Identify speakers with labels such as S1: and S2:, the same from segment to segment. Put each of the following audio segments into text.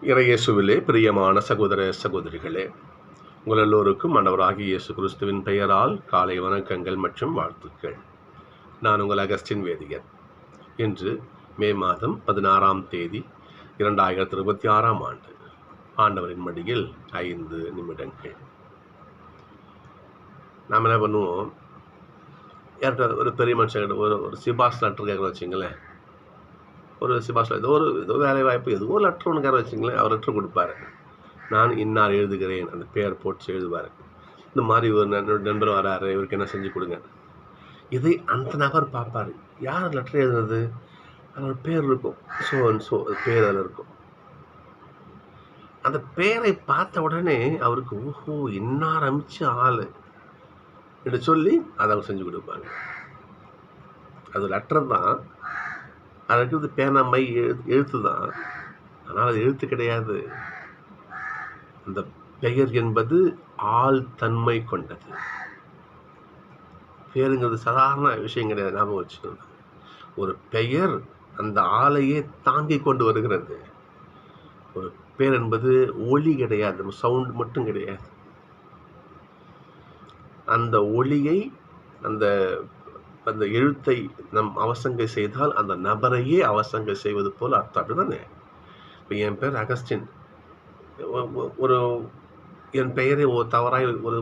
S1: இறையேசுவிலே பிரியமான சகோதர சகோதரிகளே, உங்கள் எல்லோருக்கும் ஆண்டவராகிய இயேசு கிறிஸ்துவின் பெயரால் காலை வணக்கங்கள் மற்றும் வாழ்த்துக்கள். நான் உங்கள் அகஸ்டின் வேதியர். இன்று மே மாதம் 16ஆம் தேதி 2026ஆம் ஆண்டு. ஆண்டவரின் மடியில் 5 நிமிடங்கள். நாம் என்ன பண்ணுவோம், யார்கிட்ட ஒரு பெரிய மனுஷங்கிட்ட ஒரு சிபாஸ் லெட்டர் கேட்குறோம் வச்சுங்களேன். ஒரு சிபாஸ் ஏதோ வேலை வாய்ப்பு ஏதோ ஒரு லெட்டர் ஒன்று கேட்க வச்சுங்களேன். அவர் லெட்டர் கொடுப்பாரு. நான் இன்னார் எழுதுகிறேன், அந்த பேர் போட்டு எழுதுவார். இந்த மாதிரி ஒரு நண்பர் வராரு, இவருக்கு என்ன செஞ்சு கொடுங்க. இதை அந்த நபர் பார்ப்பார். யார் லெட்டர் எழுதுனது, அதோட பேர் இருக்கும், ஸோ பேர் அதில் இருக்கும். அந்த பேரை பார்த்த உடனே அவருக்கு ஓஹோ இன்னார் அமைச்ச ஆள் என்று சொல்லி அதை அவர் செஞ்சு கொடுப்பாங்க. அது லெட்டர் தான், அது இருக்கிறது பேனா மை எழுத்து தான், ஆனால் அது எழுத்து கிடையாது. அந்த பெயர் என்பது ஆள் தன்மை கொண்டது. பேருங்கிறது சாதாரண விஷயம் கிடையாது, ஞாபகம் வச்சுக்கணும். ஒரு பெயர் அந்த ஆளையே தாங்கி கொண்டு வருகிறது. ஒரு பேர் என்பது ஒலி கிடையாது, சவுண்ட் மட்டும் கிடையாது. அந்த ஒலியை அந்த அந்த எழுத்தை நம் அவசங்கை செய்தால் அந்த நபரையே அவசங்கை செய்வது போல் அர்த்தம். அப்படிதானே? இப்போ என் பேர் அகஸ்டின், ஒரு என் பெயரை தவறாக ஒரு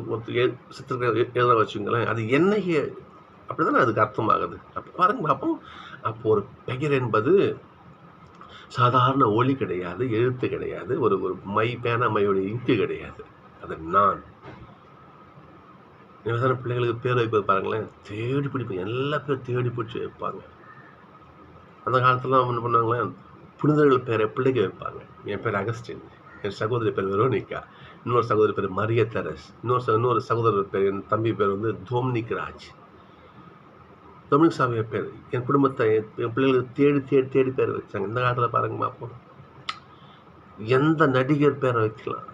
S1: சித்திர எழுத வச்சுங்களேன், அது என்னையே அப்படிதானே அதுக்கு அர்த்தமாகுது. அப்போ பாருங்க பார்ப்போம். அப்போ ஒரு பெயர் என்பது சாதாரண ஒலி கிடையாது, எழுத்து கிடையாது, ஒரு பேனா மையோடைய இங்கு கிடையாது. அது நான். சாதாரண பிள்ளைகளுக்கு பேர் வைப்பது பாருங்களேன், தேடி பிடிப்பேன். எல்லா பேரும் தேடி பிடிச்சி வைப்பாங்க. அந்த காலத்துல என்ன பண்ணுவாங்களேன், புனிதர்கள் பேரை பிள்ளைக்கு வைப்பாங்க. என் பேர் அகஸ்டின், என் சகோதரி பேர் வெரோனிகா, இன்னொரு சகோதரி பேர் மரிய தெரஸ், இன்னொரு சகோதரர் பேர், என் தம்பி பேர் டொமினிக் ராஜ். டொமினிக் சாமிய பேர் என் குடும்பத்தை என் பிள்ளைகளுக்கு தேடி தேடி தேடி பேர் வச்சாங்க. இந்த காலத்தில் பாருங்க பார்ப்போம். எந்த நடிகர் பேரை வைக்கலாம்,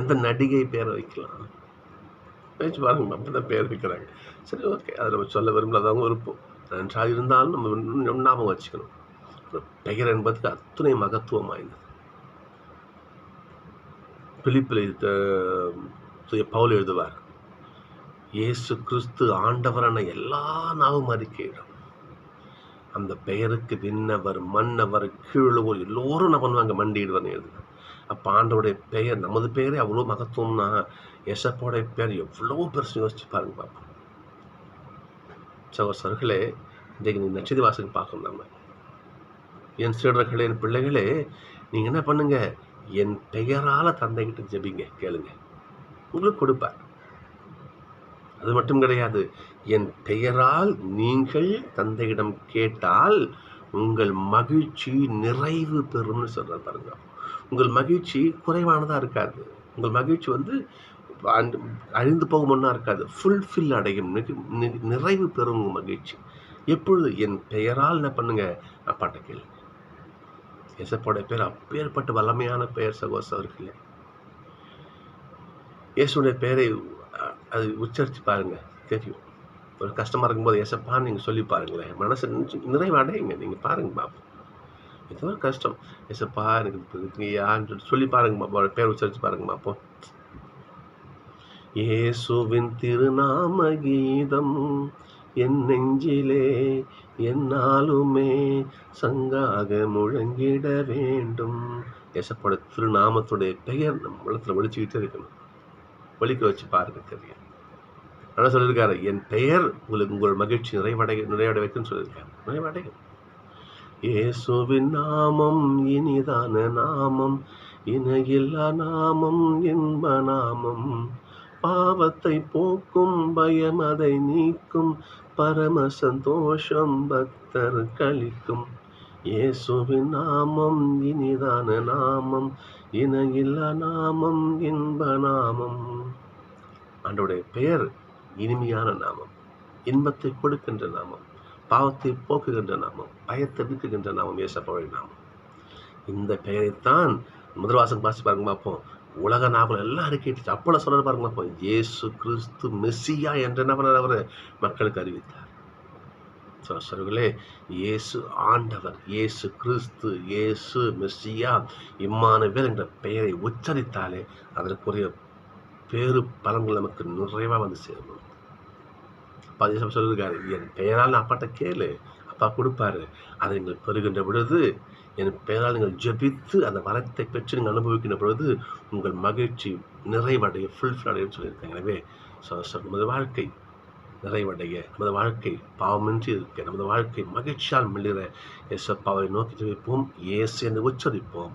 S1: எந்த நடிகை பேரை வைக்கலாம், வச்சு பாருங்க, அப்படிதான் பேர் வைக்கிறாங்க. சரி, ஓகே, அதை நம்ம சொல்ல விரும்பலாதவங்க விருப்பம். நன்றாக இருந்தாலும் நம்ம ஞாபகம் வச்சுக்கணும். பெயர் என்பதுக்கு அத்தனை மகத்துவம் வாய்ந்தது. பிலிப்பில் பவுல் எழுதுவார், இயேசு கிறிஸ்து ஆண்டவரான எல்லா நாவும் அறிக்கையிடும். அந்த பெயருக்கு விண்ணவர் மன்னவர் கீழுவோர் எல்லோரும் என்ன பண்ணுவாங்க, மண்டியிடுவார்னு எழுதுவார். அப்போ ஆண்டவருடைய பெயர், நமது பெயரே அவ்வளோ மகத்துவம்னா எசப்போடைய பேர் எவ்வளோ பெருசு யோசிச்சு பாருங்க பார்ப்போம். சகோதரர்களே, இன்றைக்கு நீ நட்சத்திர வாசகம் பார்க்கணும். நம்ம என் சீடர்களே, என் பிள்ளைகளே, நீங்கள் என்ன பண்ணுங்க, என் பெயரால் தந்தைகிட்ட ஜெபிங்க, கேளுங்க, உங்களுக்கு கொடுப்பார். அது மட்டும் கிடையாது, என் பெயரால் நீங்கள் தந்தையிடம் கேட்டால் உங்கள் மகிழ்ச்சி நிறைவு பெறும்னு சொல்ற பாருங்க. உங்கள் மகிழ்ச்சி குறைவானதாக இருக்காது. உங்கள் மகிழ்ச்சி அழிந்து போகும் ஒன்றா இருக்காது, ஃபுல்ஃபில் அடையும், நிறைவு பெறும் மகிழ்ச்சி. எப்பொழுது என் பெயரால் என்ன பண்ணுங்க, அப்பாட்ட கேளுங்க. இயேசுவோட பேர் அப்பேற்பட்ட வல்லமையான பெயர் சகோதரர்களே. இயேசுடைய பெயரை அது உச்சரித்து பாருங்க, தெரியும். ஒரு கஷ்டமாக இருக்கும்போது ஏசப்பான்னு நீங்கள் சொல்லி பாருங்களேன், மனசு நிறைவு அடையுங்க. நீங்கள் பாருங்க பாப்போம், ஏதோ ஒரு கஷ்டம், ஏசப்பா எனக்கு யான்னு சொல்லி பாருங்க, பேர் உச்சரித்து பாருங்க பார்ப்போம். இயேசுவின் திருநாம கீதம் என் நெஞ்சிலே என்னாலுமே சங்காக முழங்கிட வேண்டும். ஏசப்போட திருநாமத்துடைய பெயர் நம்ம இடத்துல ஒழிச்சுக்கிட்டே இருக்கணும். ஒழிக்க வச்சு பாருங்க, தெரியும். ஆனால் சொல்லியிருக்காரு, என் பெயர் உங்களுக்கு உங்கள் மகிழ்ச்சி நிறைவடை வைக்குன்னு சொல்லியிருக்காரு. நிறைவடையும். இயேசுவின் நாமம் இனிதான நாமம், இணையில்லா நாமம், இன்ப நாமம், பாவத்தை போக்கும், பயம் அதை நீக்கும், பரம சந்தோஷம் பக்தர் கழிக்கும். இயேசுவின் நாமம் இனிதான நாமம், இணையில்லா நாமம், இன்ப நாமம். ஆண்டவருடைய பெயர் இனிமையான நாமம், இன்பத்தை கொடுக்கின்ற நாமம், பாவத்தை போக்குகின்ற நாமம், பயத்தை நீக்குகின்ற நாமம், இயேசுவின் நாமம். இந்த பெயரைத்தான் முதல் வாசகம் வாசி பாருங்க பார்ப்போம். உலக நாவல் எல்லாம் அறிக்கையிட்டு அப்பள சொல்ற பாருங்க பார்ப்போம். இயேசு கிறிஸ்து மெஸ்ஸியா என்று என்ன பண்ணார், அவர் மக்களுக்கு அறிவித்தார். சகோதரர்களே, இயேசு ஆண்டவர், இயேசு கிறிஸ்து, இயேசு மெஸ்ஸியா, இம்மானுவேல் என்ற பெயரை உச்சரித்தாலே அதற்குரிய பேறு பலன்கள் நமக்கு நிறைவாக வந்து சேரும். அப்பா சொல்லியிருக்காரு, என் பெயரால் நான் அப்பாட்ட கேளு, அப்பா கொடுப்பாரு. அதை நீங்கள் பெறுகின்ற பொழுது, என் பெயரால் நீங்கள் ஜெபித்து அந்த வரத்தை பெற்று நீங்கள் அனுபவிக்கின்ற பொழுது உங்கள் மகிழ்ச்சி நிறைவடைய ஃபுல்ஃபில் அடையும் சொல்லியிருக்காங்க. எனவே நமது வாழ்க்கை நிறைவடைய, நமது வாழ்க்கை பாவமின்றி இருக்க, நமது வாழ்க்கை மகிழ்ச்சியால் மிளிர இயேசப்பாவை நோக்கி ஜெபிப்போம், இயேசு என்று உச்சரிப்போம்.